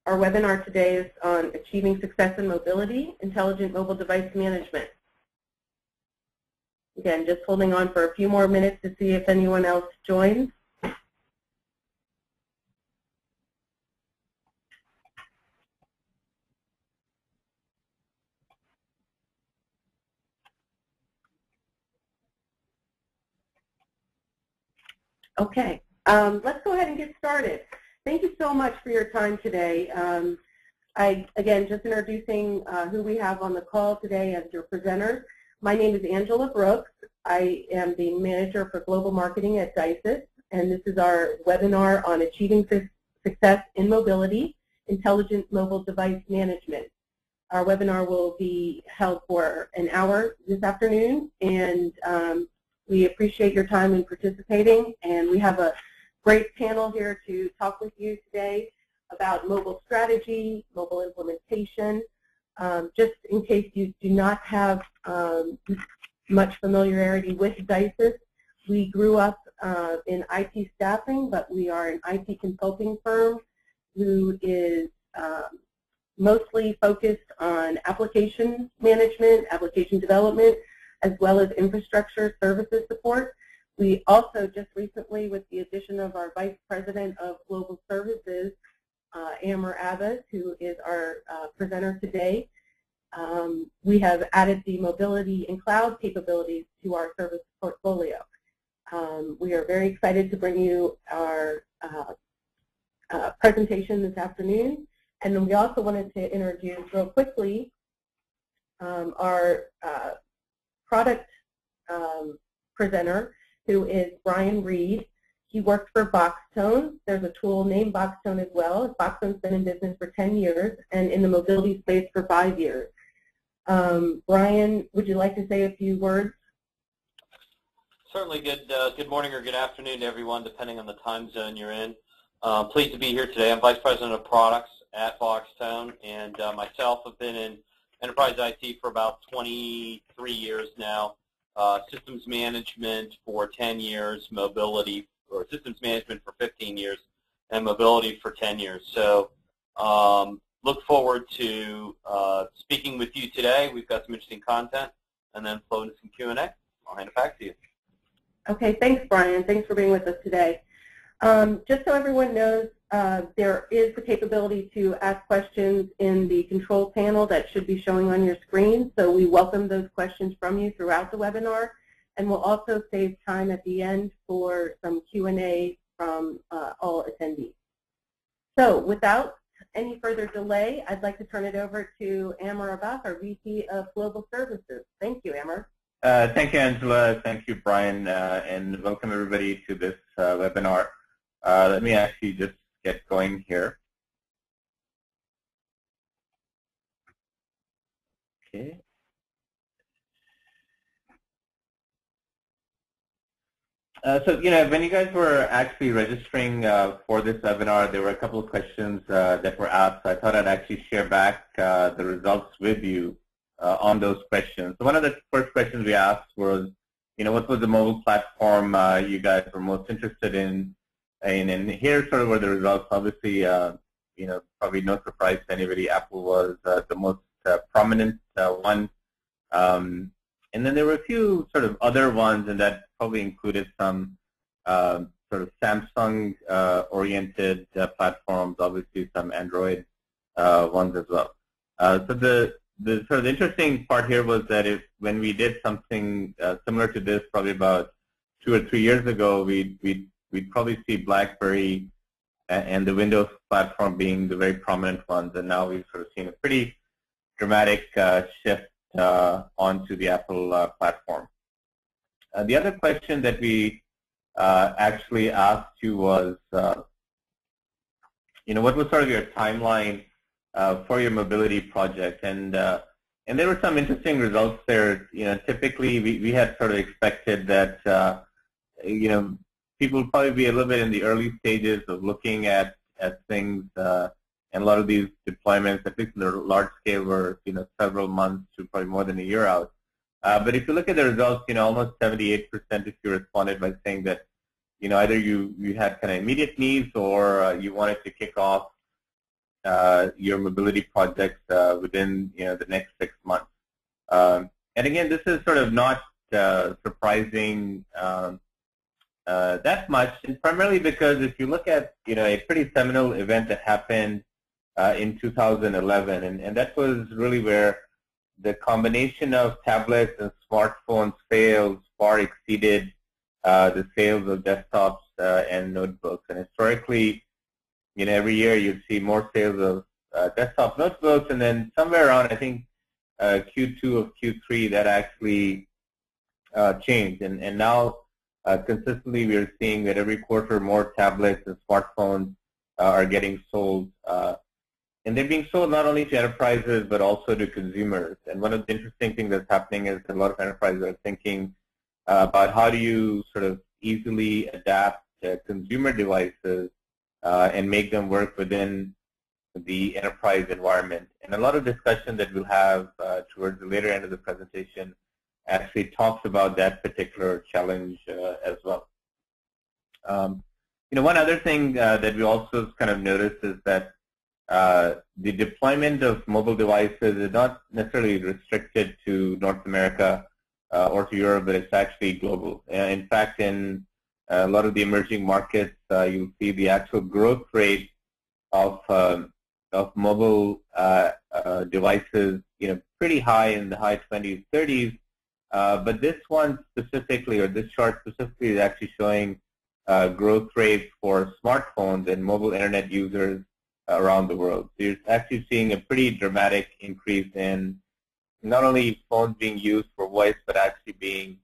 Our webinar today is on Achieving Success in Mobility, Intelligent Mobile Device Management. Again, just holding on for a few more minutes to see if anyone else joins. Okay, let's go ahead and get started. Thank you so much for your time today. Again, just introducing who we have on the call today as your presenters. My name is Angela Brooks. I am the manager for global marketing at DISYS, and this is our webinar on Achieving Success in Mobility, Intelligent Mobile Device Management. Our webinar will be held for an hour this afternoon, and we appreciate your time in participating, and we have a great panel here to talk with you today about mobile strategy, mobile implementation. Just in case you do not have much familiarity with DISYS, we grew up in IT staffing, but we are an IT consulting firm who is mostly focused on application management, application development, as well as infrastructure services support. We also just recently, with the addition of our Vice President of Global Services, Amber Abbas, who is our presenter today, we have added the mobility and cloud capabilities to our service portfolio. We are very excited to bring you our presentation this afternoon. And then we also wanted to introduce real quickly our product presenter, who is Brian Reed. He works for BoxTone. There's a tool named BoxTone as well. BoxTone's been in business for 10 years and in the mobility space for 5 years. Brian, would you like to say a few words? Certainly. Good morning or good afternoon to everyone, depending on the time zone you're in. Pleased to be here today. I'm Vice President of Products at BoxTone, and myself have been in enterprise IT for about 23 years now. Systems management for 10 years, mobility, or systems management for 15 years, and mobility for 10 years. So look forward to speaking with you today. We've got some interesting content, and then flow into some Q&A. I'll hand it back to you. Okay, thanks, Brian. Thanks for being with us today. Just so everyone knows, there is the capability to ask questions in the control panel that should be showing on your screen. So we welcome those questions from you throughout the webinar, and we'll also save time at the end for some Q&A from all attendees. So without any further delay, I'd like to turn it over to Amber Abbas, our VP of Global Services. Thank you, Amber. Thank you, Angela. Thank you, Brian, and welcome everybody to this webinar. Let me actually just get going here. Okay. So, when you guys were actually registering for this webinar, there were a couple of questions that were asked. So I thought I'd actually share back the results with you on those questions. So one of the first questions we asked was, what was the mobile platform you guys were most interested in? And here sort of were the results. Obviously, probably no surprise to anybody, Apple was the most prominent one. And then there were a few sort of other ones, and that probably included some sort of Samsung-oriented platforms, obviously some Android ones as well. So the sort of interesting part here was that when we did something similar to this, probably about 2 or 3 years ago, we'd probably see BlackBerry and the Windows platform being the very prominent ones, and now we've sort of seen a pretty dramatic shift onto the Apple platform. The other question that we actually asked you was, what was sort of your timeline for your mobility project? And there were some interesting results there. Typically we had sort of expected that, people would probably be a little bit in the early stages of looking at things, and a lot of these deployments, at least in the large scale, were several months to probably more than a year out. But if you look at the results, almost 78% if you responded by saying that, either you had kind of immediate needs or you wanted to kick off your mobility projects within the next 6 months. And again, this is sort of not surprising that much, and primarily because if you look at a pretty seminal event that happened in 2011, and that was really where the combination of tablets and smartphones sales far exceeded the sales of desktops and notebooks. And historically, every year you'd see more sales of desktop notebooks, and then somewhere around, I think, Q2 of Q3, that actually changed. And now, consistently, we are seeing that every quarter more tablets and smartphones are getting sold. And they're being sold not only to enterprises, but also to consumers. And one of the interesting things that's happening is a lot of enterprises are thinking about how do you sort of easily adapt consumer devices and make them work within the enterprise environment. And a lot of discussion that we'll have towards the later end of the presentation actually talks about that particular challenge as well. One other thing that we also kind of noticed is that the deployment of mobile devices is not necessarily restricted to North America or to Europe, but it's actually global. In fact, in a lot of the emerging markets, you'll see the actual growth rate of mobile devices, pretty high in the high 20s, 30s. But this one specifically, or this chart specifically, is actually showing growth rates for smartphones and mobile internet users around the world. So you're actually seeing a pretty dramatic increase in not only phones being used for voice, but actually being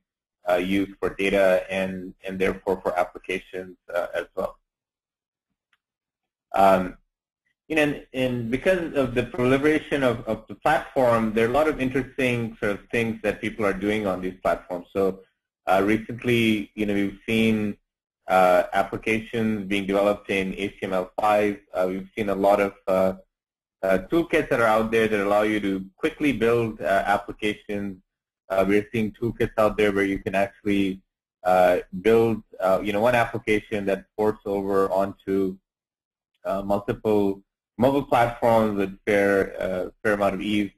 used for data and therefore for applications as well. And because of the proliferation of the platform, there are a lot of interesting sort of things that people are doing on these platforms. So recently, we've seen applications being developed in HTML5. We've seen a lot of toolkits that are out there that allow you to quickly build applications. We're seeing toolkits out there where you can actually build, one application that ports over onto multiple mobile platforms with fair amount of ease.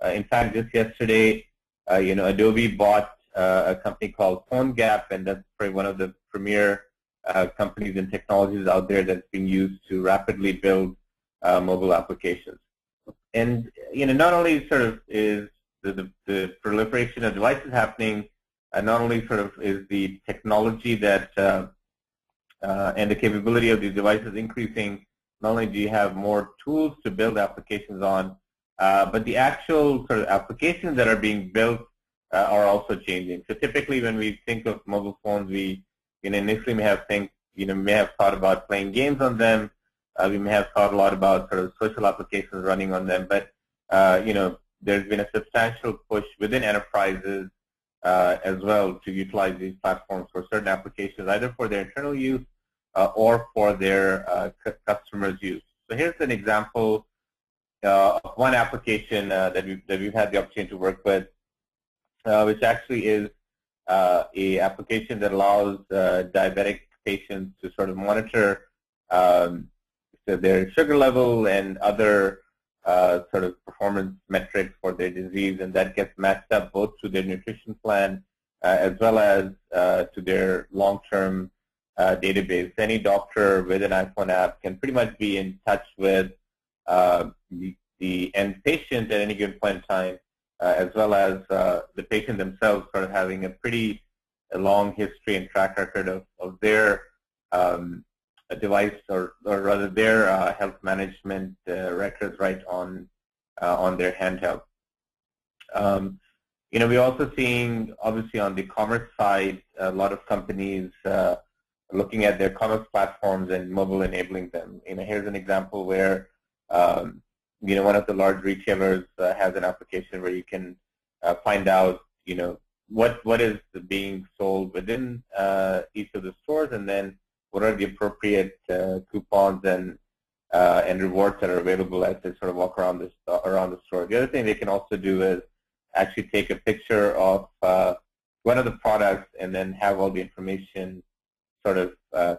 In fact, just yesterday, Adobe bought a company called PhoneGap, and that's probably one of the premier companies and technologies out there that's being used to rapidly build mobile applications. And not only sort of is the proliferation of devices happening, not only sort of is the technology that and the capability of these devices increasing. Not only do you have more tools to build applications on, but the actual sort of applications that are being built are also changing. So typically, when we think of mobile phones, we initially may have thought about playing games on them. We may have thought a lot about sort of social applications running on them. But there's been a substantial push within enterprises as well to utilize these platforms for certain applications, either for their internal use or for their customers' use. So here's an example of one application that we've had the opportunity to work with, which actually is a application that allows diabetic patients to sort of monitor their sugar level and other sort of performance metrics for their disease, and that gets matched up both to their nutrition plan as well as to their long-term database. Any doctor with an iPhone app can pretty much be in touch with the end patient at any given point in time, as well as the patient themselves sort of having a pretty long history and track record of their device or rather their health management records right on their handheld. We're also seeing, obviously, on the commerce side, a lot of companies looking at their commerce platforms and mobile enabling them. Here's an example where one of the large retailers has an application where you can find out what is being sold within each of the stores, and then what are the appropriate coupons and rewards that are available as they sort of walk around the store. The other thing they can also do is actually take a picture of one of the products and then have all the information sort of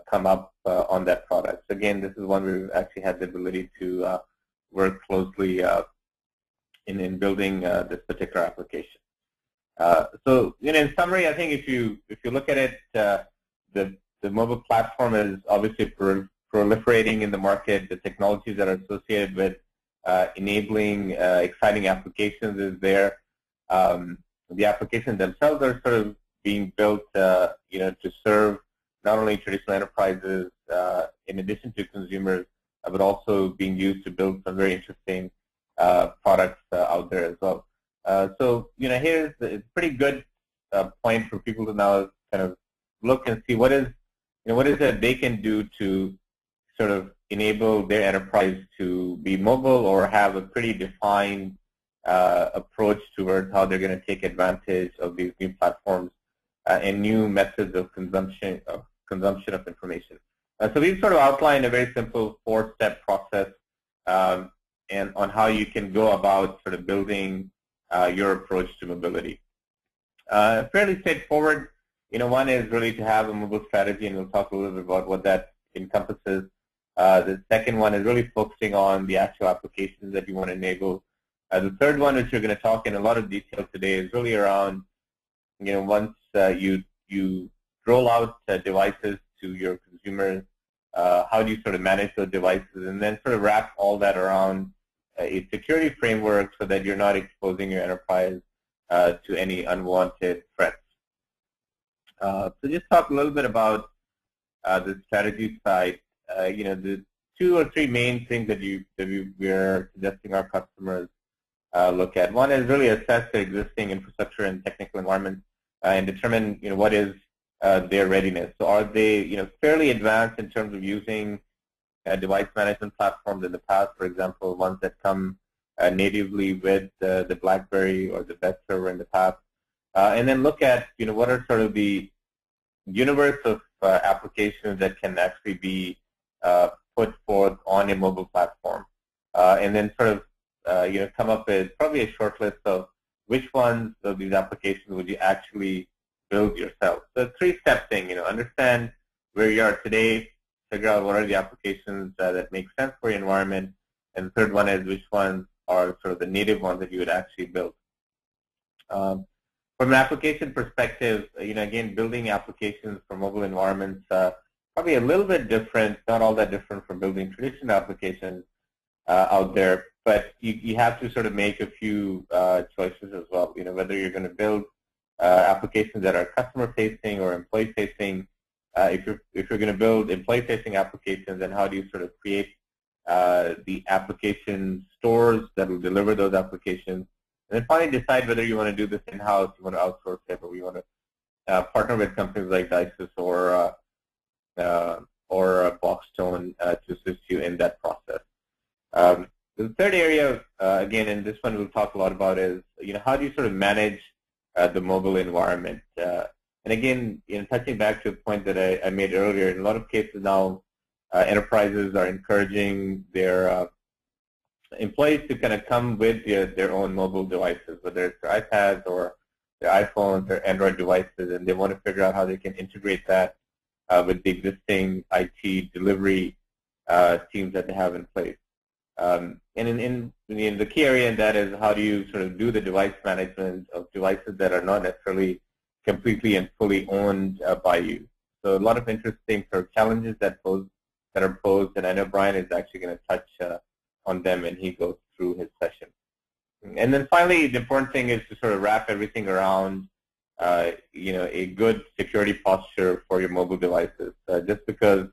come up on that product. So again, this is one where we've actually had the ability to work closely in building this particular application. So, in summary, I think if you look at it, the mobile platform is obviously proliferating in the market. The technologies that are associated with enabling exciting applications is there. The applications themselves are sort of being built, to serve not only traditional enterprises in addition to consumers, but also being used to build some very interesting products out there as well. So, here's a pretty good point for people to now kind of look and see what is that they can do to sort of enable their enterprise to be mobile or have a pretty defined approach towards how they're going to take advantage of these new platforms and new methods of consumption of information. So we've sort of outlined a very simple 4-step process and on how you can go about sort of building your approach to mobility. Fairly straightforward. One is really to have a mobile strategy, and we'll talk a little bit about what that encompasses. The second one is really focusing on the actual applications that you want to enable. The third one, which we're going to talk in a lot of detail today, is really around, once you roll out devices to your consumers, how do you sort of manage those devices, and then sort of wrap all that around a security framework so that you're not exposing your enterprise to any unwanted threats. So just talk a little bit about the strategy side. The 2 or 3 main things that we're suggesting our customers look at. One is really assess their existing infrastructure and technical environment and determine, what is their readiness. So are they, fairly advanced in terms of using device management platforms in the past, for example, ones that come natively with the BlackBerry or the best server in the past, and then look at, what are sort of the universe of applications that can actually be put forth on a mobile platform, and then sort of, come up with probably a short list of which ones of these applications would you actually build yourself. So a 3-step thing, understand where you are today, figure out what are the applications that make sense for your environment, and the third one is which ones are sort of the native ones that you would actually build. From an application perspective, again, building applications for mobile environments probably a little bit different, not all that different from building traditional applications out there, but you have to sort of make a few choices as well. Whether you're going to build applications that are customer-facing or employee-facing. If you're going to build employee-facing applications, then how do you sort of create the application stores that will deliver those applications? And then finally decide whether you want to do this in-house, you want to outsource it, or you want to partner with companies like DISYS or BoxTone to assist you in that process. The third area, again, and this one we'll talk a lot about, is how do you sort of manage the mobile environment? And again, touching back to a point that I made earlier, in a lot of cases now, enterprises are encouraging their employees to kind of come with their own mobile devices, whether it's their iPads or their iPhones or Android devices, and they want to figure out how they can integrate that with the existing IT delivery teams that they have in place. And in the key area in that is how do you sort of do the device management of devices that are not necessarily completely and fully owned by you. So a lot of interesting sort of challenges that are posed, and I know Brian is actually going to touch on them when he goes through his session. And then finally, the important thing is to sort of wrap everything around a good security posture for your mobile devices. Just because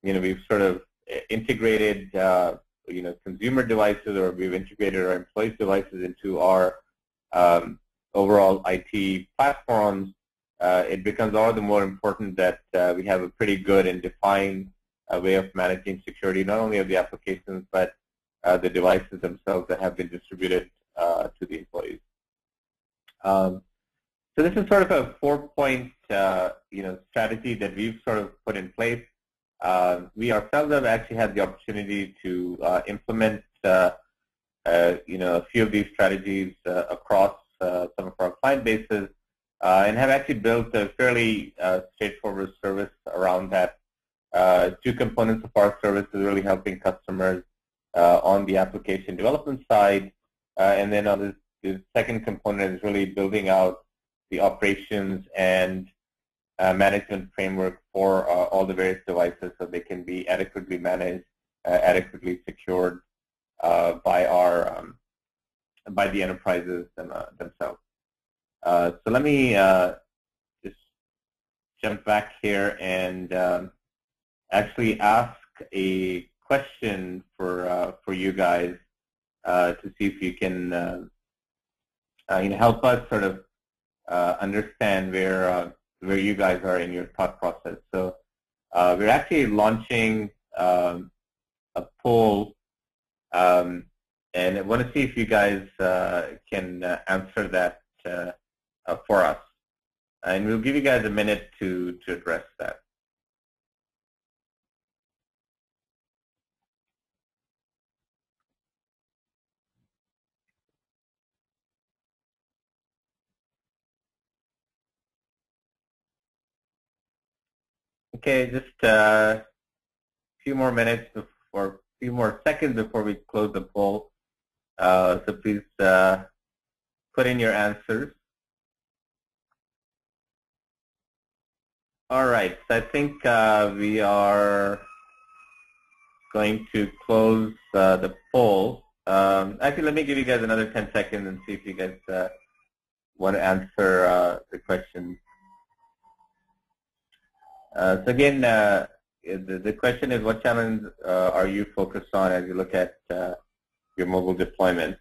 we've sort of integrated consumer devices, or we've integrated our employees' devices into our overall IT platforms, it becomes all the more important that we have a pretty good and defined way of managing security, not only of the applications, but the devices themselves that have been distributed to the employees. So this is sort of a 4-point strategy that we've sort of put in place. We ourselves have actually had the opportunity to implement a few of these strategies across some of our client bases, and have actually built a fairly straightforward service around that. 2 components of our service is really helping customers on the application development side. And then on the second component is really building out the operations and management framework for all the various devices so they can be adequately managed, adequately secured by the enterprises themselves. So let me just jump back here and actually ask a question for you guys to see if you can help us sort of understand where you guys are in your thought process. So we're actually launching a poll, and I want to see if you guys can answer that for us. And we'll give you guys a minute to address that. Okay, just a few more minutes or a few more seconds before we close the poll. So please put in your answers. All right, so I think we are going to close the poll. Actually, let me give you guys another 10 seconds and see if you guys want to answer the question. So again, the question is, what challenge are you focused on as you look at your mobile deployment?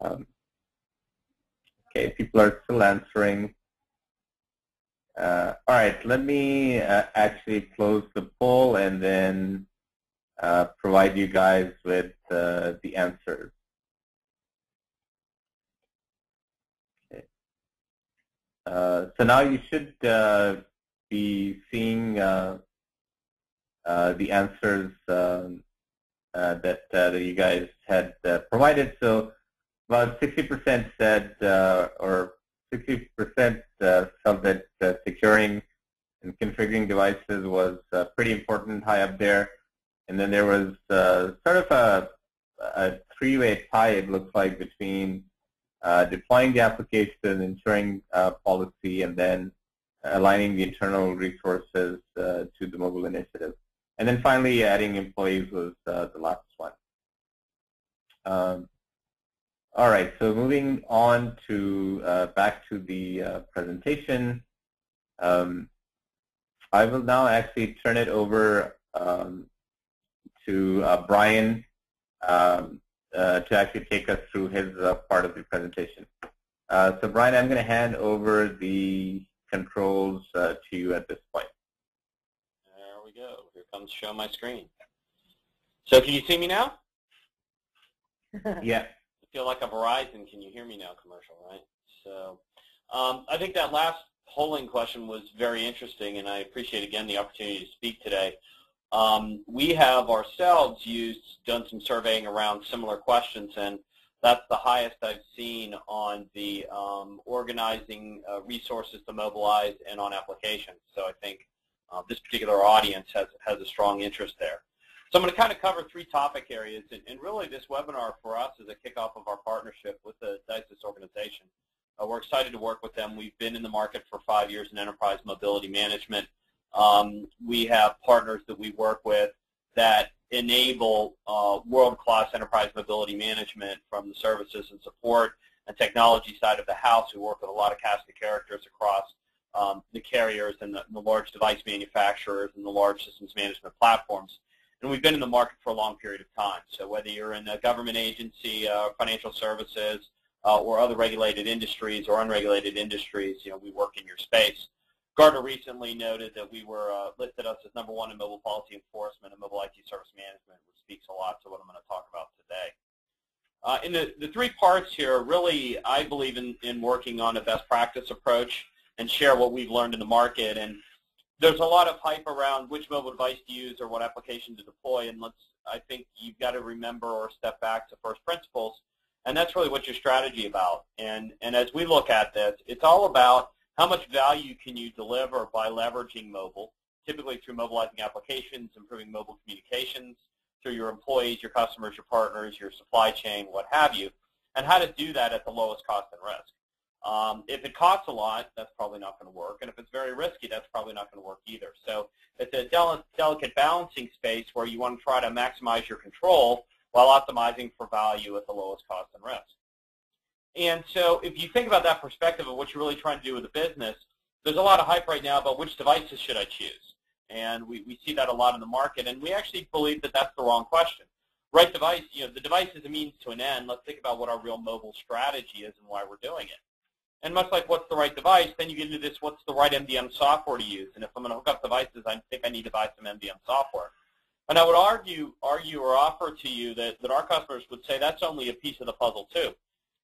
Okay, people are still answering. All right, let me actually close the poll and then provide you guys with the answers. Okay. So now you should be seeing the answers that you guys had provided. So about 60% said, or 60% felt that securing and configuring devices was pretty important, high up there. And then there was sort of a three-way tie, it looks like, between deploying the application, ensuring policy, and then aligning the internal resources to the mobile initiative. And then finally, adding employees was the last one. All right, so moving on to back to the presentation. I will now actually turn it over to Brian to actually take us through his part of the presentation. So Brian, I'm going to hand over the controls to you at this point. There we go. Here comes show my screen. So can you see me now? Yeah. I feel like a Verizon "can you hear me now" commercial, right? So I think that last polling question was very interesting, and I appreciate again the opportunity to speak today. We have ourselves done some surveying around similar questions, and that's the highest I've seen on the organizing resources to mobilize and on applications. So I think this particular audience has a strong interest there. So I'm going to kind of cover three topic areas, and really this webinar for us is a kickoff of our partnership with the DISYS organization. We're excited to work with them. We've been in the market for 5 years in enterprise mobility management. We have partners that we work with that enable world-class enterprise mobility management from the services and support and technology side of the house. We work with a lot of cast of characters across the carriers and the large device manufacturers and the large systems management platforms. And we've been in the market for a long period of time. So whether you're in a government agency, financial services, or other regulated industries or unregulated industries, we work in your space. Gartner recently noted that we were listed us as #1 in mobile policy enforcement and mobile IT service management, which speaks a lot to what I'm going to talk about today. In the three parts here, really, I believe in working on a best practice approach and share what we've learned in the market. And there's a lot of hype around which mobile device to use or what application to deploy, and I think you've got to remember or step back to first principles, and that's really what your strategy about. And as we look at this, it's all about how much value can you deliver by leveraging mobile, typically through mobilizing applications, improving mobile communications, through your employees, your customers, your partners, your supply chain, what have you, and how to do that at the lowest cost and risk. If it costs a lot, that's probably not going to work, and if it's very risky, that's probably not going to work either. So it's a delicate balancing space where you want to try to maximize your control while optimizing for value at the lowest cost and risk. And so if you think about that perspective of what you're really trying to do with a business, there's a lot of hype right now about which devices should I choose. And we see that a lot in the market, and we actually believe that that's the wrong question. Right device, the device is a means to an end. Let's think about what our real mobile strategy is and why we're doing it. And much like what's the right device, then you get into this, what's the right MDM software to use? And if I'm going to hook up devices, I think I need to buy some MDM software. And I would argue or offer to you that our customers would say that's only a piece of the puzzle too.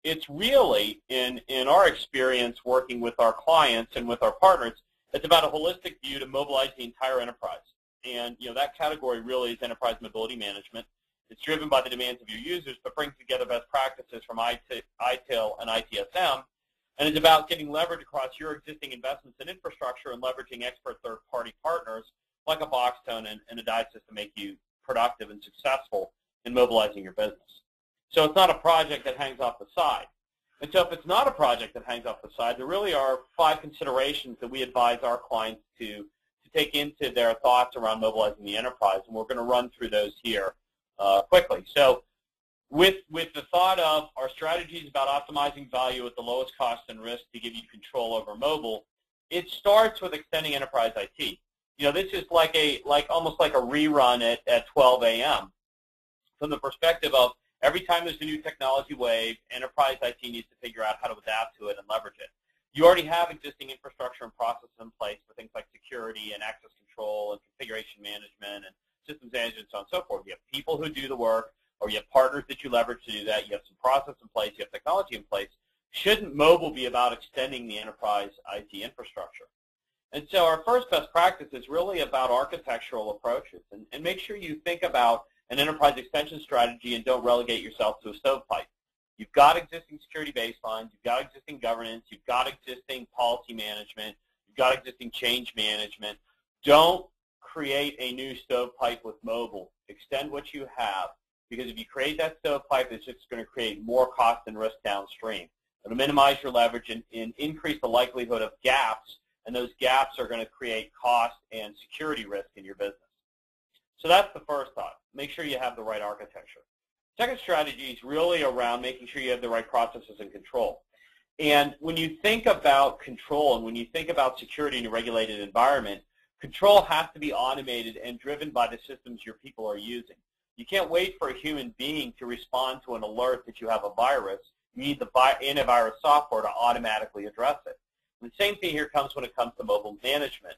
It's really, in our experience working with our clients and with our partners, it's about a holistic view to mobilize the entire enterprise. And that category really is enterprise mobility management. It's driven by the demands of your users, but brings together best practices from ITIL and ITSM. And it's about getting leverage across your existing investments in infrastructure and leveraging expert third-party partners like a BoxTone and a DISYS to make you productive and successful in mobilizing your business. So it's not a project that hangs off the side. And so if it's not a project that hangs off the side, there really are 5 considerations that we advise our clients to take into their thoughts around mobilizing the enterprise, and we're going to run through those here quickly. So with the thought of our strategy is about optimizing value at the lowest cost and risk to give you control over mobile, it starts with extending enterprise IT. This is almost like a rerun at 12 a.m. from the perspective of every time there's a new technology wave, enterprise IT needs to figure out how to adapt to it and leverage it. You already have existing infrastructure and processes in place for things like security and access control and configuration management and systems management and so on and so forth. You have people who do the work, or you have partners that you leverage to do that. You have some process in place. You have technology in place. Shouldn't mobile be about extending the enterprise IT infrastructure? And so our first best practice is really about architectural approaches. And make sure you think about an enterprise extension strategy and don't relegate yourself to a stovepipe. You've got existing security baselines. You've got existing governance. You've got existing policy management. You've got existing change management. Don't create a new stovepipe with mobile. Extend what you have, because if you create that stovepipe, it's just going to create more cost and risk downstream. It'll minimize your leverage and increase the likelihood of gaps, and those gaps are going to create cost and security risk in your business. So that's the first thought. Make sure you have the right architecture. Second strategy is really around making sure you have the right processes and control. And when you think about control and when you think about security in a regulated environment, control has to be automated and driven by the systems your people are using. You can't wait for a human being to respond to an alert that you have a virus. You need the antivirus software to automatically address it. And the same thing here comes when it comes to mobile management.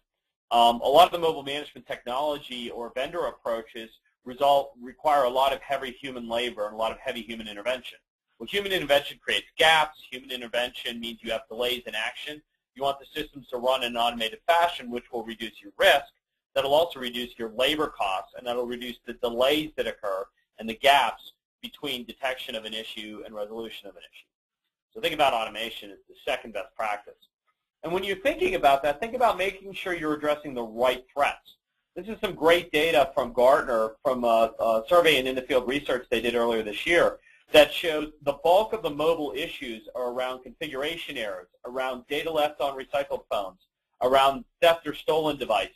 A lot of the mobile management technology or vendor approaches require a lot of heavy human labor and a lot of heavy human intervention. Well, human intervention creates gaps. Human intervention means you have delays in action. You want the systems to run in an automated fashion, which will reduce your risk. That'll also reduce your labor costs, and that'll reduce the delays that occur and the gaps between detection of an issue and resolution of an issue. So think about automation as the second best practice. And when you're thinking about that, think about making sure you're addressing the right threats. This is some great data from Gartner from a survey and in-the-field research they did earlier this year that shows the bulk of the mobile issues are around configuration errors, around data left on recycled phones, around theft or stolen devices,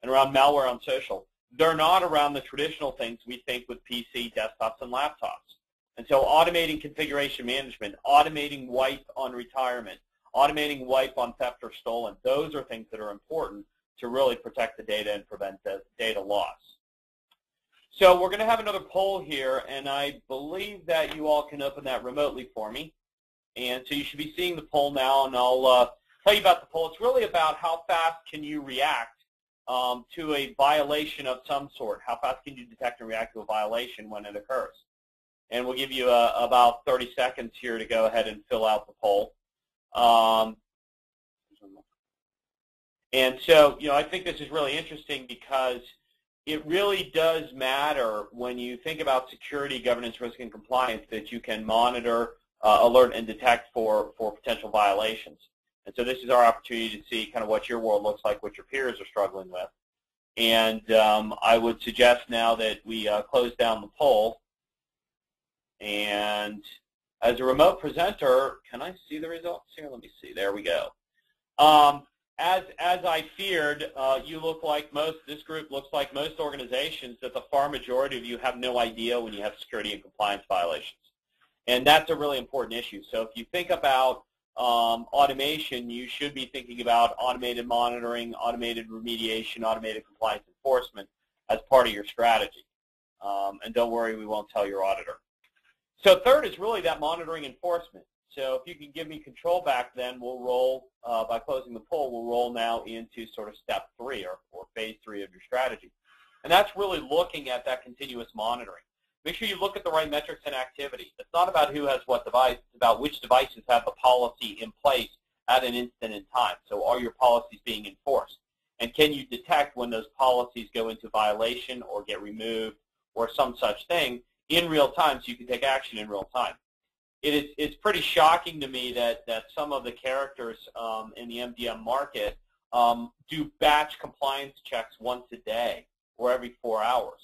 and around malware on social. They're not around the traditional things we think with PC, desktops, and laptops. And so automating configuration management, automating wipe on retirement, automating wipe on theft or stolen, those are things that are important to really protect the data and prevent the data loss. So we're going to have another poll here, and I believe that you all can open that remotely for me. And so you should be seeing the poll now, and I'll tell you about the poll. It's really about how fast can you react to a violation of some sort. How fast can you detect and react to a violation when it occurs? And we'll give you about 30 seconds here to go ahead and fill out the poll. And so, I think this is really interesting because it really does matter when you think about security, governance, risk, and compliance that you can monitor, alert, and detect for potential violations. And so this is our opportunity to see kind of what your world looks like, what your peers are struggling with. And I would suggest now that we close down the poll. And as a remote presenter, can I see the results here? Let me see. There we go. As I feared, you look like this group looks like most organizations, that the far majority of you have no idea when you have security and compliance violations. And that's a really important issue. So if you think about automation, you should be thinking about automated monitoring, automated remediation, automated compliance enforcement as part of your strategy. And don't worry, we won't tell your auditor. So third is really that monitoring enforcement. So if you can give me control back, then we'll roll, by closing the poll, we'll roll now into sort of step 3 or phase 3 of your strategy. And that's really looking at that continuous monitoring. Make sure you look at the right metrics and activity. It's not about who has what device, it's about which devices have the policy in place at an instant in time. So are your policies being enforced? And can you detect when those policies go into violation or get removed or some such thing in real time so you can take action in real time? It's pretty shocking to me that some of the characters in the MDM market do batch compliance checks once a day or every 4 hours.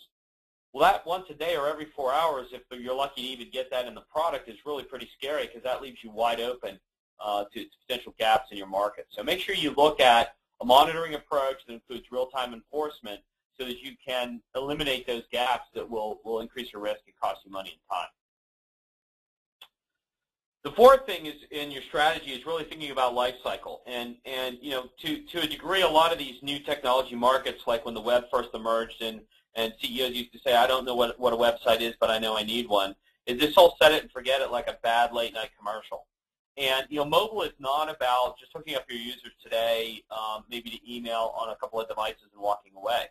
Well, that once a day or every 4 hours, if you're lucky to even get that in the product, is really pretty scary because that leaves you wide open to potential gaps in your market. So make sure you look at a monitoring approach that includes real-time enforcement so that you can eliminate those gaps that will increase your risk and cost you money and time. The fourth thing is in your strategy is really thinking about life cycle. And you know, to a degree, a lot of these new technology markets, like when the web first emerged and CEOs used to say, I don't know what a website is, but I know I need one, is this whole set it and forget it like a bad late-night commercial. And you know, mobile is not about just hooking up your users today, maybe to email on a couple of devices and walking away.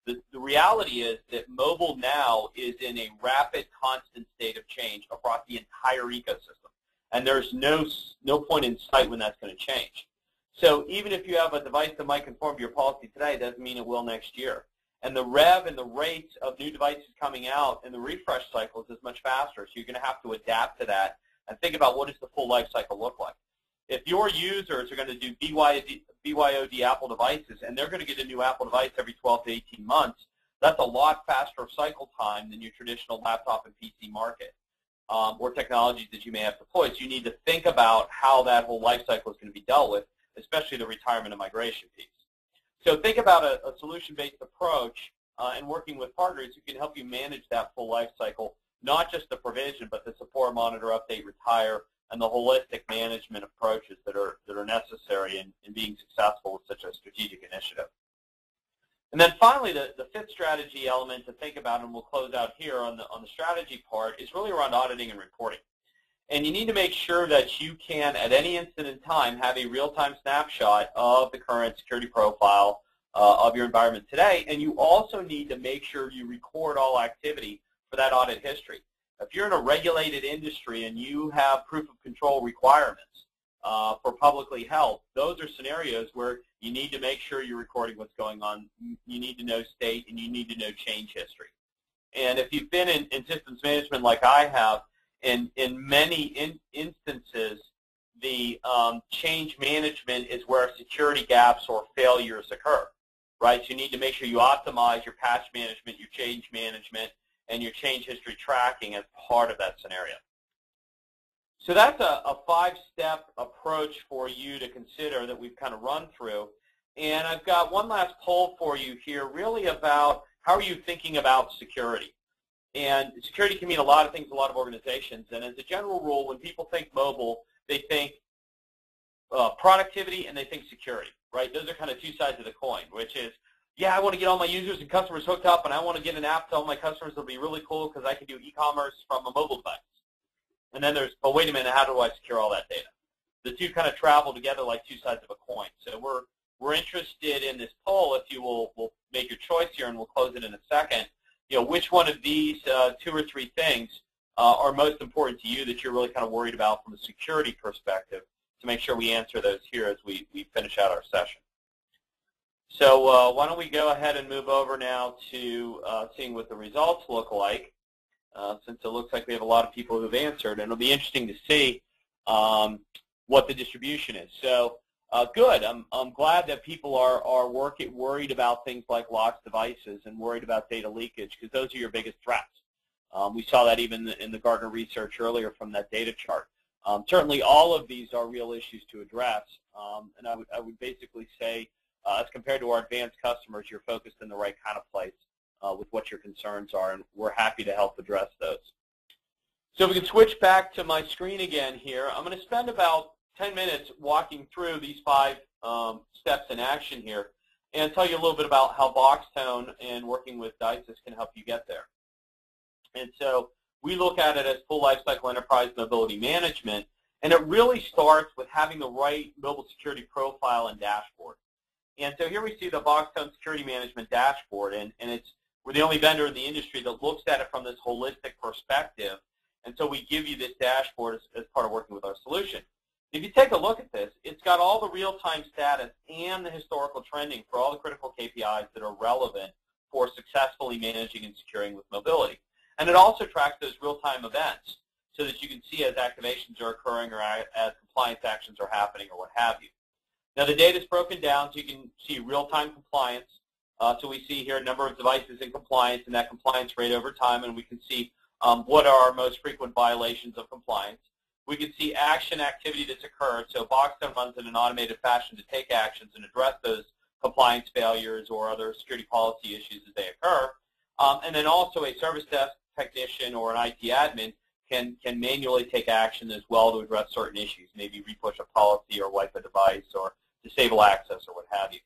The reality is that mobile now is in a rapid, constant state of change across the entire ecosystem. And there's no point in sight when that's going to change. So even if you have a device that might conform to your policy today, doesn't mean it will next year. And the rev and the rates of new devices coming out and the refresh cycles is much faster. So you're going to have to adapt to that and think about what does the full life cycle look like. If your users are going to do BYOD Apple devices and they're going to get a new Apple device every 12 to 18 months, that's a lot faster cycle time than your traditional laptop and PC market. Or technologies that you may have deployed. So you need to think about how that whole life cycle is going to be dealt with, especially the retirement and migration piece. So think about a solution-based approach and working with partners who can help you manage that full life cycle, not just the provision, but the support, monitor, update, retire, and the holistic management approaches that are necessary in being successful with such a strategic initiative. And then finally, the fifth strategy element to think about, and we'll close out here on the strategy part, is really around auditing and reporting. And you need to make sure that you can, at any instant in time, have a real-time snapshot of the current security profile of your environment today. And you also need to make sure you record all activity for that audit history. If you're in a regulated industry and you have proof of control requirements for publicly held, those are scenarios where you need to make sure you're recording what's going on. You need to know state, and you need to know change history. And if you've been in systems management like I have, in many instances, the change management is where security gaps or failures occur, right? So you need to make sure you optimize your patch management, your change management, and your change history tracking as part of that scenario. So that's a 5-step approach for you to consider that we've kind of run through. And I've got one last poll for you here, really about how are you thinking about security. And security can mean a lot of things to a lot of organizations. And as a general rule, when people think mobile, they think productivity and they think security, right? Those are kind of two sides of the coin, which is, yeah, I want to get all my users and customers hooked up, and I want to get an app to all my customers that'll be really cool because I can do e-commerce from a mobile device. And then there's, but wait a minute, how do I secure all that data? The two kind of travel together like two sides of a coin. So we're interested in this poll. If you will make your choice here, and we'll close it in a second. You know, which one of these 2 or 3 things are most important to you that you're really kind of worried about from a security perspective, to make sure we answer those here as we finish out our session. So why don't we go ahead and move over now to seeing what the results look like, since it looks like we have a lot of people who have answered, and it'll be interesting to see what the distribution is. So Good. I'm glad that people are worried about things like lost devices and worried about data leakage, because those are your biggest threats. We saw that even in the Gartner research earlier from that data chart. Certainly all of these are real issues to address, and I would basically say, as compared to our advanced customers, you're focused in the right kind of place with what your concerns are, and we're happy to help address those. So if we can switch back to my screen again here, I'm going to spend about 10 minutes walking through these 5 steps in action here and tell you a little bit about how BoxTone and working with DISYS can help you get there. And so we look at it as full lifecycle enterprise mobility management, and it really starts with having the right mobile security profile and dashboard. And so here we see the BoxTone Security Management Dashboard, and we're the only vendor in the industry that looks at it from this holistic perspective, and so we give you this dashboard as part of working with our solution. If you take a look at this, it's got all the real-time status and the historical trending for all the critical KPIs that are relevant for successfully managing and securing with mobility. And it also tracks those real-time events so that you can see as activations are occurring or as compliance actions are happening or what have you. Now the data is broken down so you can see real-time compliance. So we see here a number of devices in compliance and that compliance rate over time, and we can see what are our most frequent violations of compliance. We can see action activity that's occurred, so BoxTone runs in an automated fashion to take actions and address those compliance failures or other security policy issues as they occur. And then also a service desk technician or an IT admin can manually take action as well to address certain issues, maybe repush a policy or wipe a device or disable access or what have you.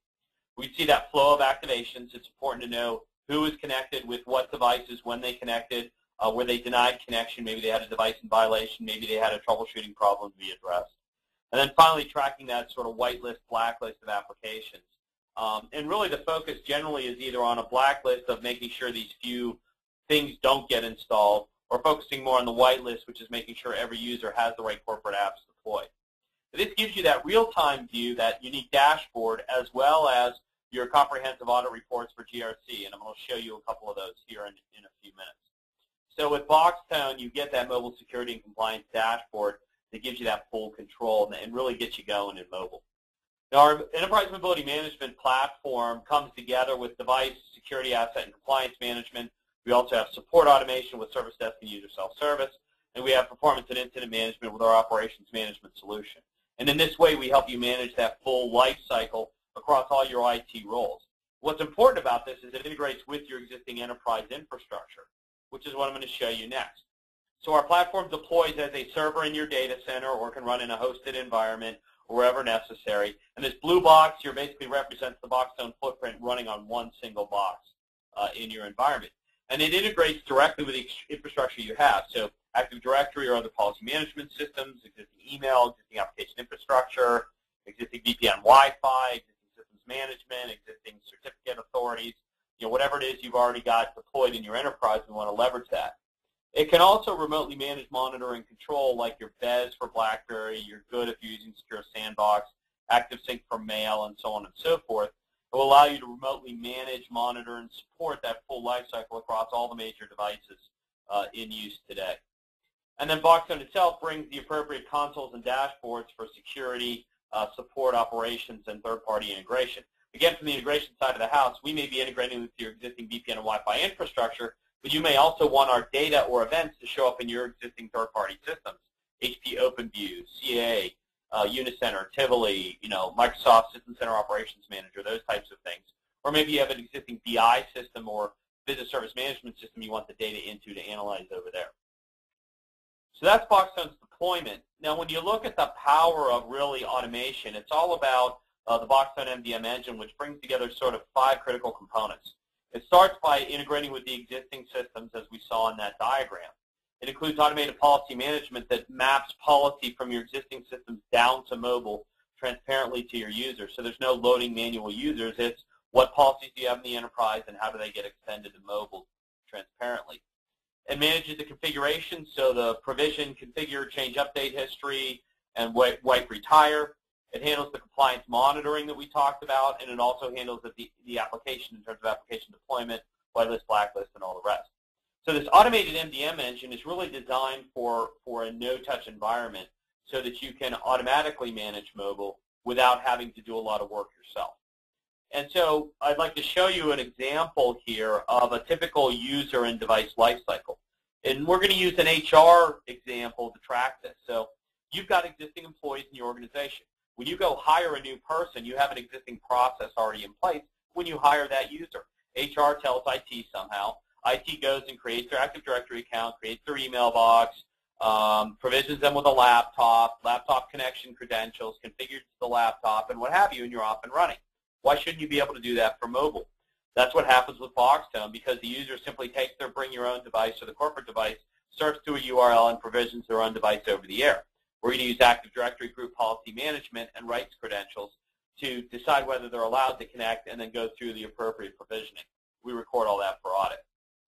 We see that flow of activations. It's important to know who is connected with what devices, when they connected, where they denied connection, maybe they had a device in violation, maybe they had a troubleshooting problem to be addressed. And then finally tracking that sort of whitelist, blacklist of applications. And really the focus generally is either on a blacklist of making sure these few things don't get installed, or focusing more on the whitelist, which is making sure every user has the right corporate apps deployed. This gives you that real-time view, that unique dashboard, as well as your comprehensive audit reports for GRC, and I'm going to show you a couple of those here in a few minutes. So with BoxTone, you get that mobile security and compliance dashboard that gives you that full control and really gets you going in mobile. Now, our enterprise mobility management platform comes together with device security, asset, and compliance management. We also have support automation with service desk and user self-service, and we have performance and incident management with our operations management solution. And in this way, we help you manage that full life cycle across all your IT roles. What's important about this is it integrates with your existing enterprise infrastructure, which is what I'm going to show you next. So our platform deploys as a server in your data center or can run in a hosted environment or wherever necessary. And this blue box here basically represents the BoxTone footprint running on one single box in your environment. And it integrates directly with the infrastructure you have. So Active Directory or other policy management systems, existing email, existing application infrastructure, existing VPN Wi-Fi, existing systems management, existing certificate authorities, whatever it is you've already got deployed in your enterprise, we want to leverage that. It can also remotely manage, monitor, and control like your BES for BlackBerry, your Good if you're using Secure Sandbox, ActiveSync for mail, and so on and so forth. It will allow you to remotely manage, monitor, and support that full lifecycle across all the major devices in use today. And then BoxTone itself brings the appropriate consoles and dashboards for security, support, operations, and third-party integration. Again, from the integration side of the house, we may be integrating with your existing VPN and Wi-Fi infrastructure, but you may also want our data or events to show up in your existing third-party systems, HP OpenView, CA, Unicenter, Tivoli, Microsoft System Center Operations Manager, those types of things. Or maybe you have an existing BI system or business service management system you want the data into to analyze over there. So that's BoxTone's deployment. Now, when you look at the power of really automation, it's all about the BoxTone MDM engine, which brings together sort of 5 critical components. It starts by integrating with the existing systems, as we saw in that diagram. It includes automated policy management that maps policy from your existing systems down to mobile transparently to your users. So there's no loading manual users. It's what policies do you have in the enterprise and how do they get extended to mobile transparently. It manages the configuration, so the provision, configure, change, update history, and wipe, retire. It handles the compliance monitoring that we talked about, and it also handles the application in terms of application deployment, whitelist, blacklist, and all the rest. So this automated MDM engine is really designed for a no-touch environment so that you can automatically manage mobile without having to do a lot of work yourself. And so I'd like to show you an example here of a typical user and device lifecycle. And we're going to use an HR example to track this. So you've got existing employees in your organization. When you go hire a new person, you have an existing process already in place when you hire that user. HR tells IT somehow. IT goes and creates their Active Directory account, creates their email box, provisions them with a laptop connection credentials, configures the laptop, and what have you, and you're off and running. Why shouldn't you be able to do that for mobile? That's what happens with BoxTone, because the user simply takes their bring your own device or the corporate device, surfs to a URL, and provisions their own device over the air. We're going to use Active Directory group policy management and rights credentials to decide whether they're allowed to connect and then go through the appropriate provisioning. We record all that for audit.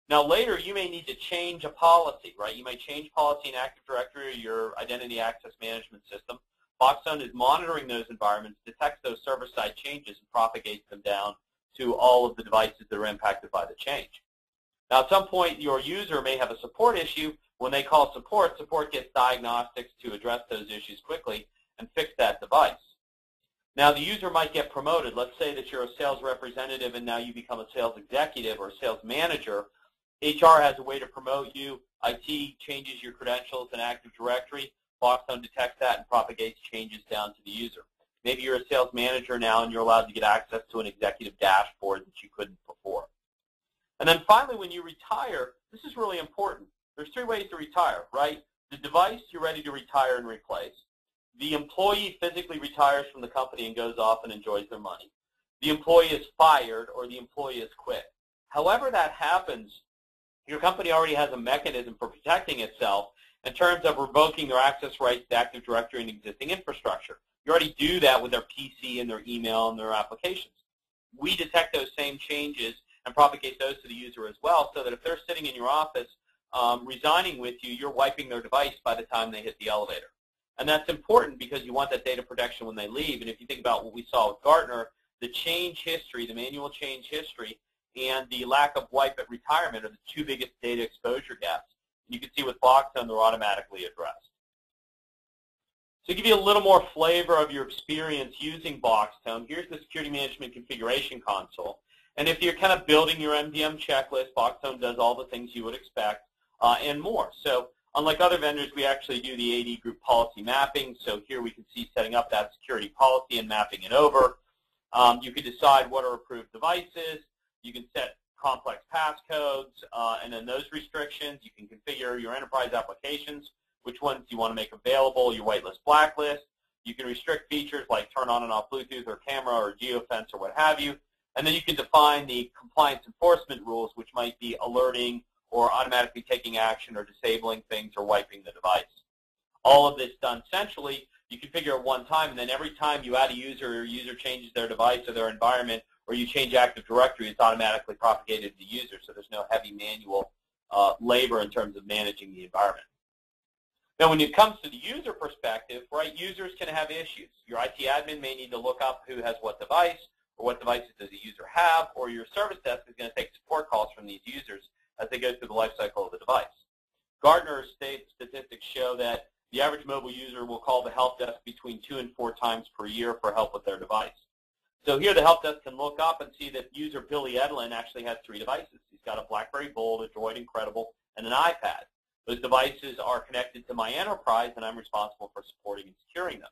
Now later, you may need to change a policy, right? You may change policy in Active Directory or your identity access management system. BoxTone is monitoring those environments, detects those server-side changes, and propagates them down to all of the devices that are impacted by the change. Now at some point, your user may have a support issue. When they call support, support gets diagnostics to address those issues quickly and fix that device. Now the user might get promoted. Let's say that you're a sales representative and now you become a sales executive or a sales manager. HR has a way to promote you. IT changes your credentials in Active Directory. BoxTone detects that and propagates changes down to the user. Maybe you're a sales manager now and you're allowed to get access to an executive dashboard that you couldn't before. And then finally, when you retire, this is really important. There's 3 ways to retire, right? The device you're ready to retire and replace. The employee physically retires from the company and goes off and enjoys their money. The employee is fired or the employee is quit. However that happens, your company already has a mechanism for protecting itself in terms of revoking their access rights to Active Directory and existing infrastructure. You already do that with their PC and their email and their applications. We detect those same changes and propagate those to the user as well, so that if they're sitting in your office resigning with you, you're wiping their device by the time they hit the elevator. And that's important because you want that data protection when they leave. And if you think about what we saw with Gartner, the change history, the manual change history, and the lack of wipe at retirement are the 2 biggest data exposure gaps. And you can see with BoxTone, they're automatically addressed. So to give you a little more flavor of your experience using BoxTone, here's the Security Management Configuration Console. And if you're kind of building your MDM checklist, BoxTone does all the things you would expect and more. So unlike other vendors, we actually do the AD group policy mapping. So here we can see setting up that security policy and mapping it over. You can decide what are approved devices. You can set complex passcodes and then those restrictions. You can configure your enterprise applications, which ones you want to make available, your whitelist, blacklist. You can restrict features like turn on and off Bluetooth or camera or geofence or what have you. And then you can define the compliance enforcement rules, which might be alerting or automatically taking action or disabling things or wiping the device. All of this done centrally. You configure it one time, and then every time you add a user or user changes their device or their environment, or you change Active Directory, it's automatically propagated to the user, so there's no heavy manual labor in terms of managing the environment. Now, when it comes to the user perspective, right, users can have issues. Your IT admin may need to look up who has what device, or what devices does the user have, or your service desk is going to take support calls from these users as they go through the life cycle of the device. Gartner statistics show that the average mobile user will call the help desk between 2 and 4 times per year for help with their device. So here the help desk can look up and see that user Billy Edlin actually has 3 devices. He's got a BlackBerry Bold, a Droid Incredible, and an iPad. Those devices are connected to my enterprise, and I'm responsible for supporting and securing them.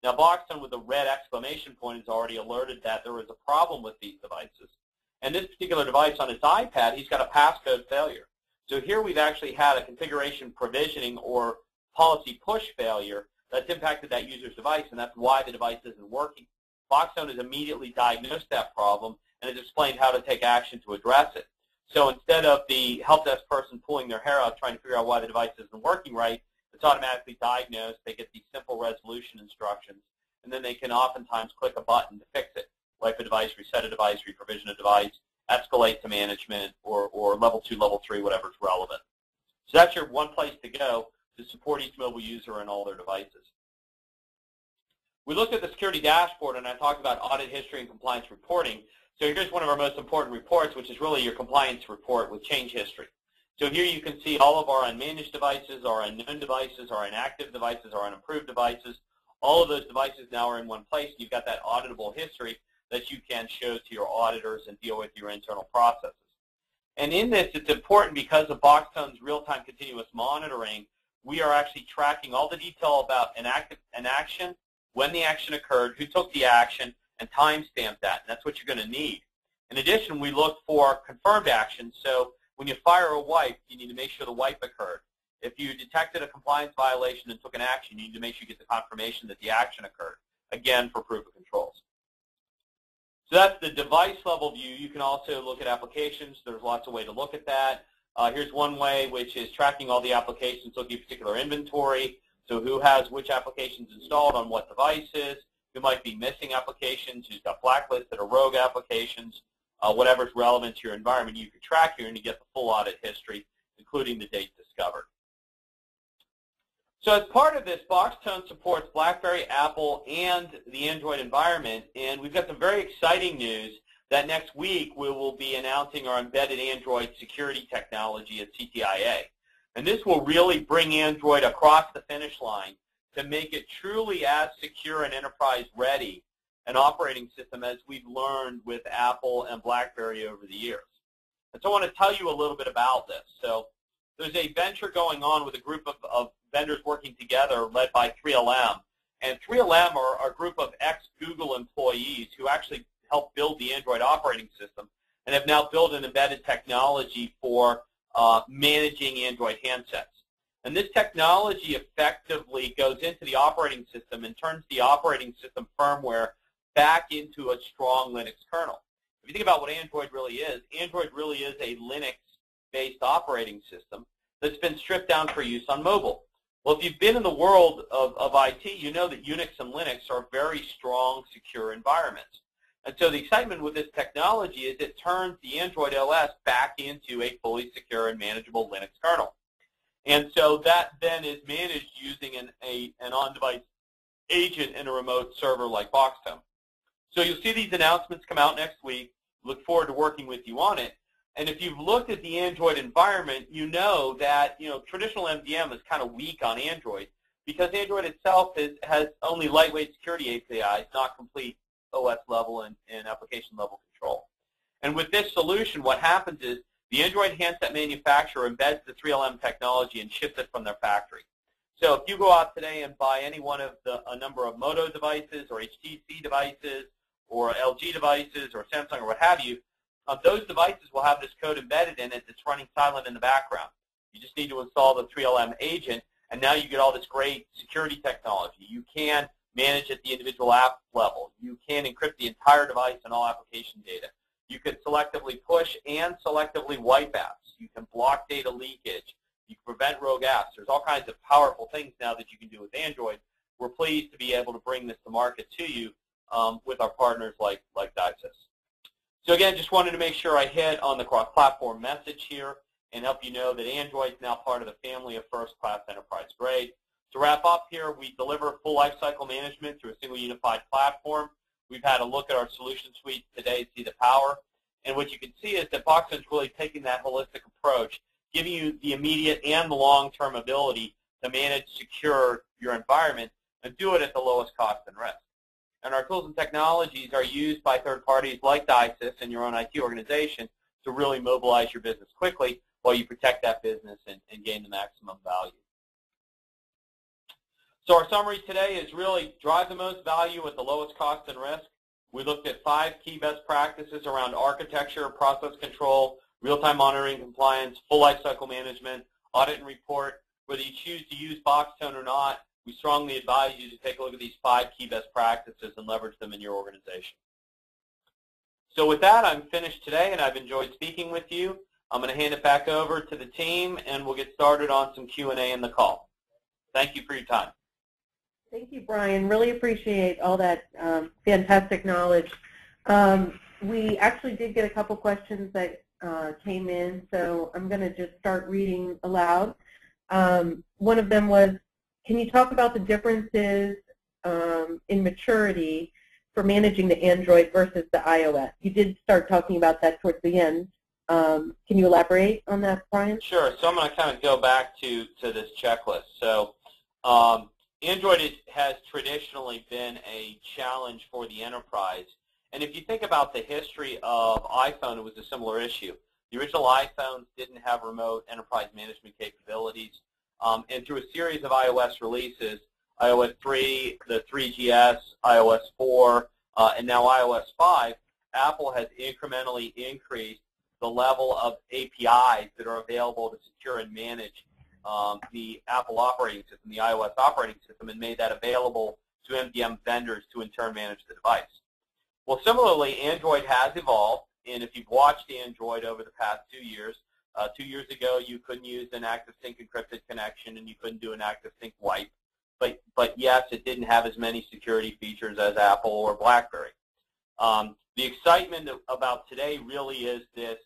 Now, BoxTone with the red exclamation point has already alerted that there is a problem with these devices. And this particular device on his iPad, he's got a passcode failure. So here we've actually had a configuration provisioning or policy push failure that's impacted that user's device, and that's why the device isn't working. BoxTone has immediately diagnosed that problem and has explained how to take action to address it. So instead of the help desk person pulling their hair out trying to figure out why the device isn't working right, it's automatically diagnosed. They get these simple resolution instructions, and then they can oftentimes click a button to fix it. Wipe a device, reset a device, reprovision a device, escalate to management, or level 2, level 3, whatever's relevant. So that's your one place to go to support each mobile user and all their devices. We looked at the security dashboard, and I talked about audit history and compliance reporting. So here's one of our most important reports, which is really your compliance report with change history. So here you can see all of our unmanaged devices, our unknown devices, our inactive devices, our unapproved devices, all of those devices now are in one place, and you've got that auditable history that you can show to your auditors and deal with your internal processes. And in this, it's important because of BoxTone's real-time continuous monitoring, we are actually tracking all the detail about an action, when the action occurred, who took the action, and timestamp that. And that's what you're going to need. In addition, we look for confirmed actions. So when you fire a wipe, you need to make sure the wipe occurred. If you detected a compliance violation and took an action, you need to make sure you get the confirmation that the action occurred, again, for proof of controls. So that's the device level view. You can also look at applications. There's lots of ways to look at that. Here's one way, which is tracking all the applications, looking at particular inventory. So who has which applications installed on what devices, who might be missing applications, who's got blacklisted or rogue applications, whatever's relevant to your environment, you can track here and you get the full audit history, including the date discovered. So as part of this, BoxTone supports BlackBerry, Apple, and the Android environment, and we've got some very exciting news that next week we will be announcing our embedded Android security technology at CTIA. And this will really bring Android across the finish line to make it truly as secure and enterprise-ready an operating system as we've learned with Apple and BlackBerry over the years. And so I want to tell you a little bit about this. So there's a venture going on with a group of vendors working together led by 3LM. And 3LM are a group of ex-Google employees who actually helped build the Android operating system and have now built an embedded technology for managing Android handsets. And this technology effectively goes into the operating system and turns the operating system firmware back into a strong Linux kernel. If you think about what Android really is a Linux-based operating system that's been stripped down for use on mobile. Well, if you've been in the world of IT, you know that Unix and Linux are very strong, secure environments. And so the excitement with this technology is it turns the Android OS back into a fully secure and manageable Linux kernel. And so that then is managed using an on-device agent in a remote server like BoxTone. So you'll see these announcements come out next week. Look forward to working with you on it. And if you've looked at the Android environment, you know that traditional MDM is kind of weak on Android because Android itself has only lightweight security APIs, not complete OS level and application level control. And with this solution, what happens is the Android handset manufacturer embeds the 3LM technology and ships it from their factory. So if you go out today and buy any one of a number of Moto devices or HTC devices or LG devices or Samsung or what have you, those devices will have this code embedded in it that's running silent in the background. You just need to install the 3LM agent, and now you get all this great security technology. You can manage at the individual app level. You can encrypt the entire device and all application data. You can selectively push and selectively wipe apps. You can block data leakage. You can prevent rogue apps. There's all kinds of powerful things now that you can do with Android. We're pleased to be able to bring this to market to you with our partners like DISYS. So again, just wanted to make sure I hit on the cross-platform message here and help you know that Android is now part of the family of first-class enterprise grade. To wrap up here, we deliver full lifecycle management through a single unified platform. We've had a look at our solution suite today to see the power. And what you can see is that BoxTone is really taking that holistic approach, giving you the immediate and the long-term ability to manage, secure your environment, and do it at the lowest cost and risk. And our tools and technologies are used by third parties like DISYS and your own IT organization to really mobilize your business quickly while you protect that business and gain the maximum value. So our summary today is really drive the most value at the lowest cost and risk. We looked at 5 key best practices around architecture, process control, real-time monitoring compliance, full lifecycle management, audit and report. Whether you choose to use BoxTone or not, we strongly advise you to take a look at these 5 key best practices and leverage them in your organization. So with that, I'm finished today, and I've enjoyed speaking with you. I'm going to hand it back over to the team, and we'll get started on some Q&A in the call. Thank you for your time. Thank you, Brian. Really appreciate all that fantastic knowledge. We actually did get a couple questions that came in, so I'm going to just start reading aloud. One of them was, can you talk about the differences in maturity for managing the Android versus the iOS? You did start talking about that towards the end. Can you elaborate on that, Brian? Sure. So I'm going to kind of go back to this checklist. So Android has traditionally been a challenge for the enterprise. And if you think about the history of iPhone, it was a similar issue. The original iPhones didn't have remote enterprise management capabilities. And through a series of iOS releases, iOS 3, the 3GS, iOS 4, and now iOS 5, Apple has incrementally increased the level of APIs that are available to secure and manage the Apple operating system, the iOS operating system, and made that available to MDM vendors to in turn manage the device. Well, similarly, Android has evolved, and if you've watched Android over the past 2 years, 2 years ago you couldn't use an active sync encrypted connection and you couldn't do an active sync wipe. But yes, it didn't have as many security features as Apple or BlackBerry. The excitement about today really is this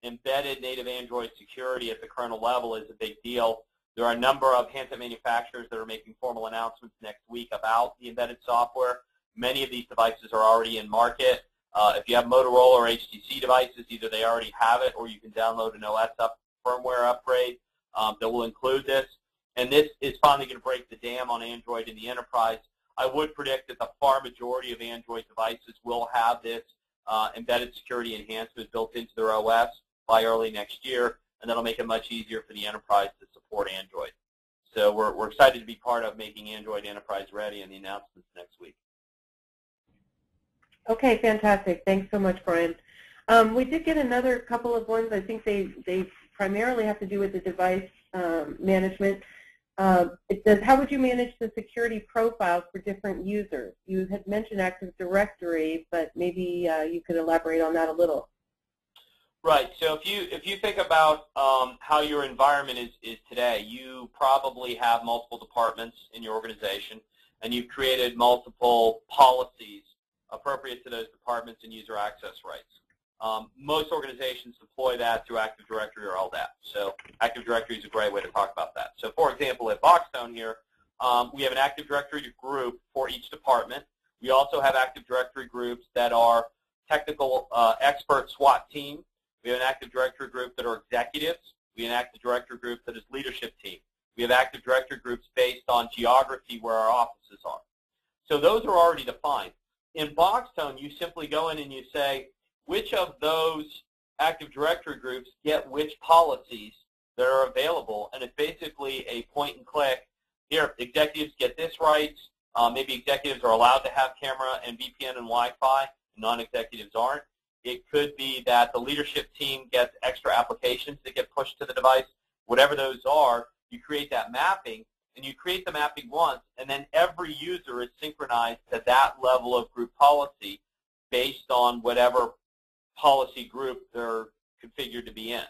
embedded native Android security at the kernel level is a big deal. There are a number of handset manufacturers that are making formal announcements next week about the embedded software. Many of these devices are already in market. If you have Motorola or HTC devices, either they already have it or you can download an OS firmware upgrade that will include this. And this is finally going to break the dam on Android in the enterprise. I would predict that the far majority of Android devices will have this embedded security enhancement built into their OS by early next year, and that'll make it much easier for the enterprise to support Android. So we're excited to be part of making Android enterprise ready and the announcements next week. Okay, fantastic. Thanks so much, Brian. We did get another couple of ones. I think they primarily have to do with the device management. It says, how would you manage the security profiles for different users? You had mentioned Active Directory, but maybe you could elaborate on that a little. Right. So if you think about how your environment is today, you probably have multiple departments in your organization, and you've created multiple policies appropriate to those departments and user access rights. Most organizations deploy that through Active Directory or LDAP. So Active Directory is a great way to talk about that. So for example, at BoxTone here, we have an Active Directory group for each department. We also have Active Directory groups that are technical expert SWAT team. We have an Active Directory group that are executives. We have an Active Directory group that is leadership team. We have Active Directory groups based on geography where our offices are. So those are already defined. In BoxTone, you simply go in and you say, which of those Active Directory groups get which policies that are available, and it's basically a point and click. Here, executives get this rights. Maybe executives are allowed to have camera and VPN and Wi-Fi, and non-executives aren't. It could be that the leadership team gets extra applications that get pushed to the device. Whatever those are, you create that mapping, and you create the mapping once, and then every user is synchronized to that level of group policy based on whatever policy group they're configured to be in,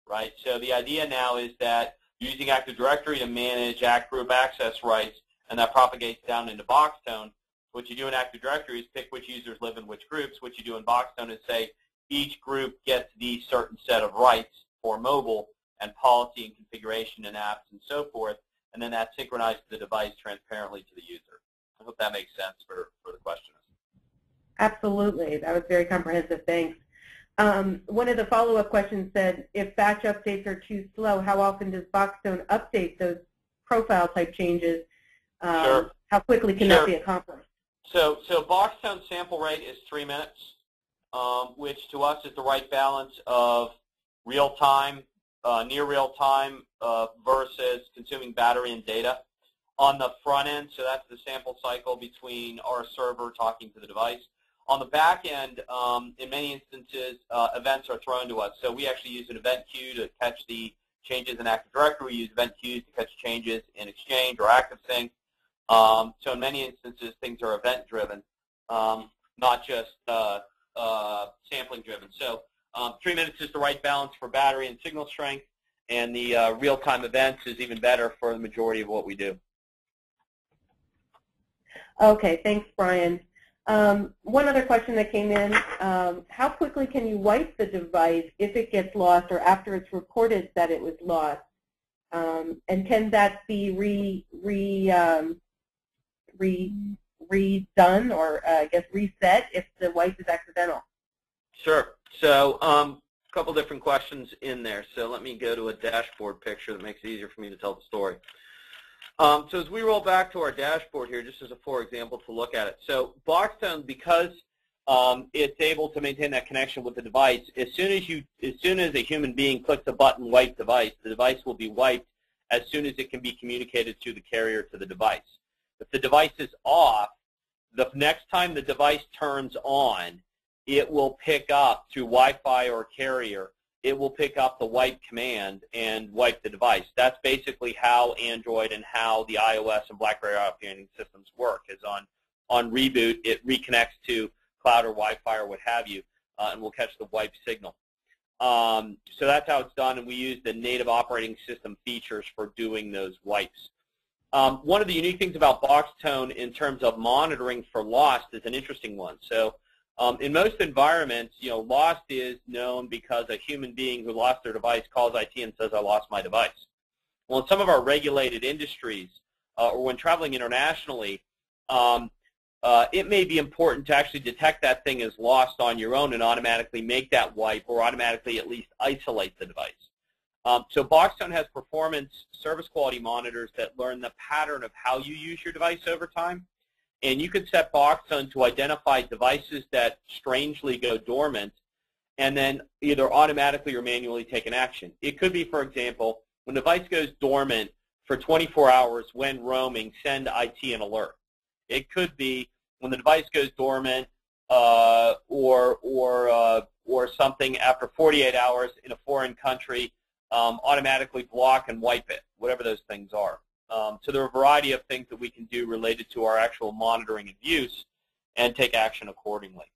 right? So the idea now is that using Active Directory to manage group access rights, and that propagates down into BoxTone. What you do in Active Directory is pick which users live in which groups. What you do in BoxTone is say each group gets these certain set of rights for mobile and policy and configuration and apps and so forth, and then that's synchronized to the device transparently to the user. I hope that makes sense for the questioners. Absolutely. That was very comprehensive. Thanks. One of the follow-up questions said, if batch updates are too slow, how often does BoxTone update those profile type changes? Sure. How quickly can that be accomplished? So BoxTone sample rate is 3 minutes, which to us is the right balance of real-time, near real-time versus consuming battery and data. On the front end, so that's the sample cycle between our server talking to the device. On the back end, in many instances, events are thrown to us. So we actually use an event queue to catch the changes in Active Directory. We use event queues to catch changes in Exchange or ActiveSync. So in many instances, things are event-driven, not just sampling-driven. So 3 minutes is the right balance for battery and signal strength, and the real-time events is even better for the majority of what we do. Okay, thanks, Brian. One other question that came in, how quickly can you wipe the device if it gets lost or after it's reported that it was lost? And can that be redone or, I guess, reset if the wipe is accidental? Sure. So a couple different questions in there. So let me go to a dashboard picture that makes it easier for me to tell the story. So as we roll back to our dashboard here, just as a for example to look at it. So BoxTone, because it's able to maintain that connection with the device, as soon as a human being clicks a button, wipe device, the device will be wiped as soon as it can be communicated to the carrier to the device. If the device is off, the next time the device turns on, it will pick up through Wi-Fi or carrier. It will pick up the wipe command and wipe the device. That's basically how Android and how the iOS and BlackBerry operating systems work. Is on reboot, it reconnects to cloud or Wi-Fi or what have you, and will catch the wipe signal. So that's how it's done, and we use the native operating system features for doing those wipes. One of the unique things about BoxTone in terms of monitoring for lost is an interesting one. So in most environments, lost is known because a human being who lost their device calls IT and says, I lost my device. Well, in some of our regulated industries, or when traveling internationally, it may be important to actually detect that thing as lost on your own and automatically make that wipe or automatically at least isolate the device. So BoxTone has performance service quality monitors that learn the pattern of how you use your device over time. And you can set BoxTone to identify devices that strangely go dormant and then either automatically or manually take an action. It could be, for example, when the device goes dormant for 24 hours when roaming, send IT an alert. It could be when the device goes dormant or something after 48 hours in a foreign country, automatically block and wipe it, whatever those things are. So there are a variety of things that we can do related to our actual monitoring of use and take action accordingly.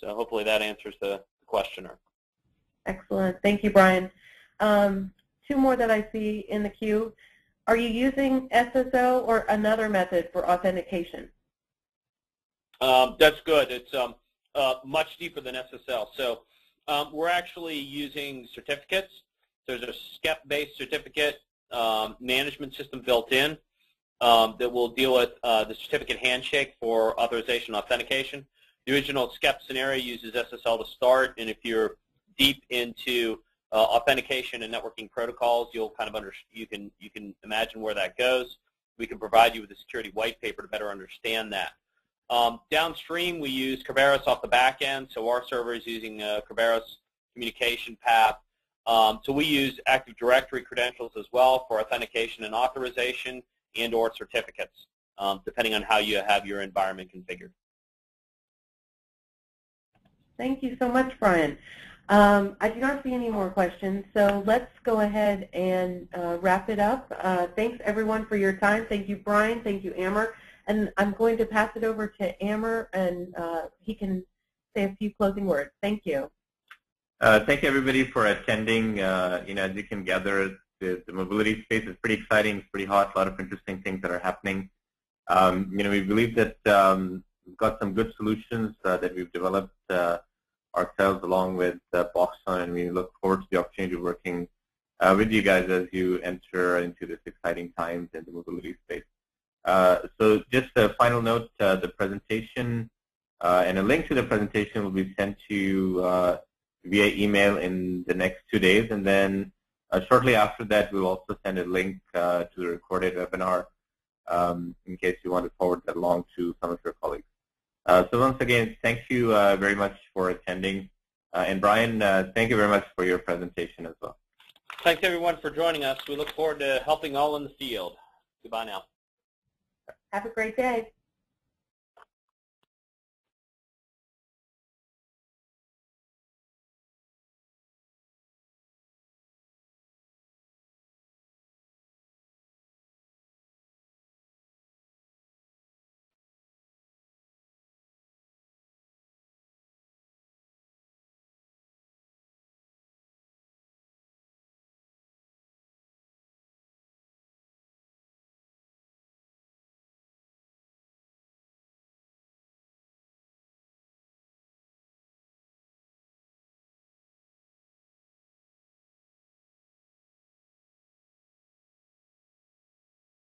So hopefully that answers the questioner. Excellent. Thank you, Brian. Two more that I see in the queue. Are you using SSO or another method for authentication? That's good. It's much deeper than SSL. So we're actually using certificates. There's a SCEP-based certificate management system built in that will deal with the certificate handshake for authorization and authentication. The original SCEP scenario uses SSL to start, and if you're deep into authentication and networking protocols, you'll kind of you can imagine where that goes. We can provide you with a security white paper to better understand that. Downstream, we use Kerberos off the back end, so our server is using Kerberos communication path. So we use Active Directory credentials as well for authentication and authorization and or certificates, depending on how you have your environment configured. Thank you so much, Brian. I do not see any more questions, so let's go ahead and wrap it up. Thanks, everyone, for your time. Thank you, Brian. Thank you, Amer. And I'm going to pass it over to Amer, and he can say a few closing words. Thank you. Thank you, everybody, for attending. As you can gather, the mobility space is pretty exciting. It's pretty hot. A lot of interesting things that are happening. We believe that we've got some good solutions that we've developed ourselves along with BoxTone, and we look forward to the opportunity of working with you guys as you enter into this exciting times in the mobility space. So just a final note, the presentation and a link to the presentation will be sent to you via email in the next 2 days, and then shortly after that we'll also send a link to the recorded webinar in case you want to forward that along to some of your colleagues. So once again, thank you very much for attending, and Brian, thank you very much for your presentation as well. Thanks everyone for joining us. We look forward to helping all in the field. Goodbye now. Have a great day.